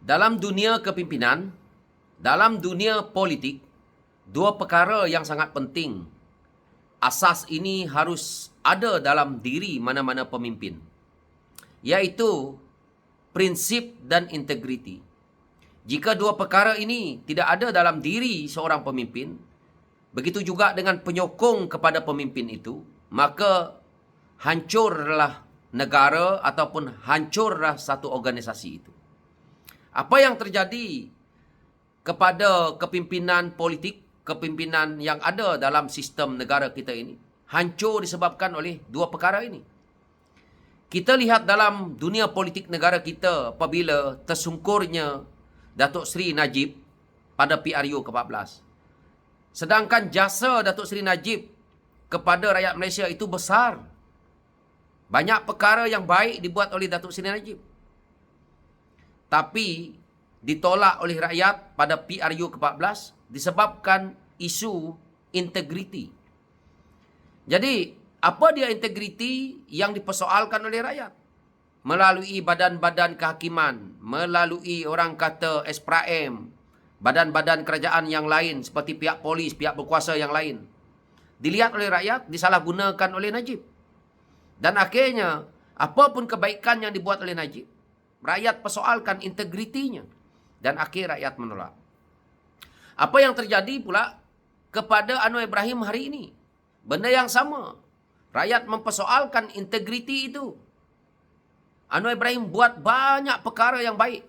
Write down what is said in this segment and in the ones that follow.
Dalam dunia kepimpinan, dalam dunia politik, dua perkara yang sangat penting. Asas ini harus ada dalam diri mana-mana pemimpin, iaitu prinsip dan integriti. Jika dua perkara ini tidak ada dalam diri seorang pemimpin, begitu juga dengan penyokong kepada pemimpin itu, maka hancurlah negara ataupun hancurlah satu organisasi itu. Apa yang terjadi kepada kepimpinan politik, kepimpinan yang ada dalam sistem negara kita ini, hancur disebabkan oleh dua perkara ini. Kita lihat dalam dunia politik negara kita apabila tersungkurnya Datuk Seri Najib pada PRU ke-14. Sedangkan jasa Datuk Seri Najib kepada rakyat Malaysia itu besar. Banyak perkara yang baik dibuat oleh Datuk Seri Najib. Tapi ditolak oleh rakyat pada PRU ke-14 disebabkan isu integriti. Jadi, apa dia integriti yang dipersoalkan oleh rakyat? Melalui badan-badan kehakiman, melalui orang kata SPRAM, badan-badan kerajaan yang lain seperti pihak polis, pihak berkuasa yang lain. Dilihat oleh rakyat, disalahgunakan oleh Najib. Dan akhirnya, apapun kebaikan yang dibuat oleh Najib, rakyat persoalkan integritinya. Dan akhir rakyat menolak. Apa yang terjadi pula kepada Anwar Ibrahim hari ini? Benda yang sama. Rakyat mempersoalkan integriti itu. Anwar Ibrahim buat banyak perkara yang baik.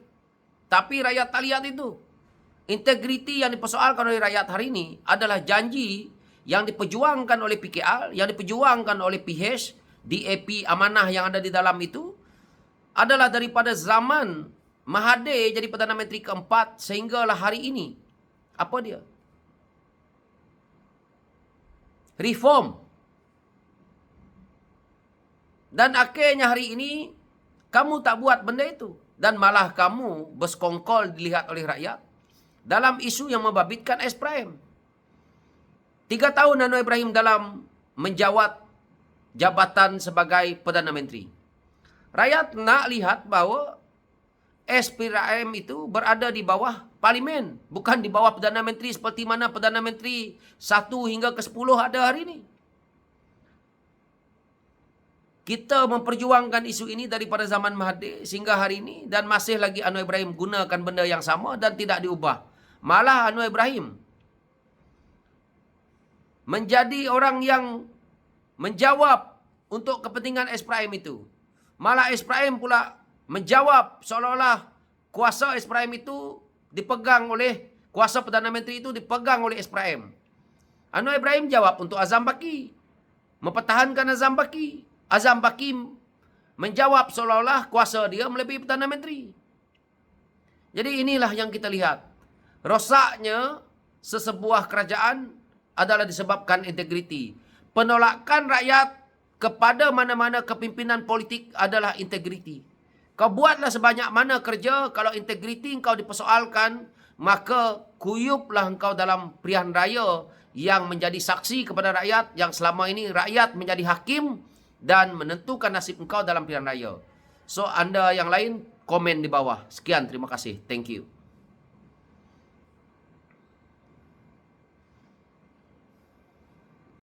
Tapi rakyat tak lihat itu. Integriti yang dipersoalkan oleh rakyat hari ini adalah janji yang diperjuangkan oleh PKR, yang diperjuangkan oleh PH, DAP, amanah yang ada di dalam itu, adalah daripada zaman Mahathir jadi Perdana Menteri keempat sehinggalah hari ini. Apa dia? Reform. Dan akhirnya hari ini, kamu tak buat benda itu. Dan malah kamu bersekongkol dilihat oleh rakyat dalam isu yang membabitkan SPRAM. 3 tahun Anwar Ibrahim dalam menjawat jabatan sebagai Perdana Menteri. Rakyat nak lihat bahawa SPRAM itu berada di bawah Parlimen, bukan di bawah Perdana Menteri seperti mana Perdana Menteri 1 hingga ke 10 ada hari ini. Kita memperjuangkan isu ini daripada zaman Mahathir sehingga hari ini dan masih lagi Anwar Ibrahim gunakan benda yang sama dan tidak diubah. Malah Anwar Ibrahim menjadi orang yang menjawab untuk kepentingan SPRAM itu. Malah SPRAM pula menjawab seolah-olah kuasa SPRAM itu dipegang oleh, kuasa Perdana Menteri itu dipegang oleh SPRAM. Anwar Ibrahim jawab untuk Azam Baki. Mempertahankan Azam Baki. Azam Baki menjawab seolah-olah kuasa dia melebihi Perdana Menteri. Jadi inilah yang kita lihat. Rosaknya sesebuah kerajaan adalah disebabkan integriti. Penolakan rakyat kepada mana-mana kepimpinan politik adalah integriti. Kau buatlah sebanyak mana kerja, kalau integriti engkau dipersoalkan, maka kuyuplah engkau dalam pilihan raya yang menjadi saksi kepada rakyat, yang selama ini rakyat menjadi hakim dan menentukan nasib engkau dalam pilihan raya. So, anda yang lain, komen di bawah. Sekian, terima kasih. Thank you.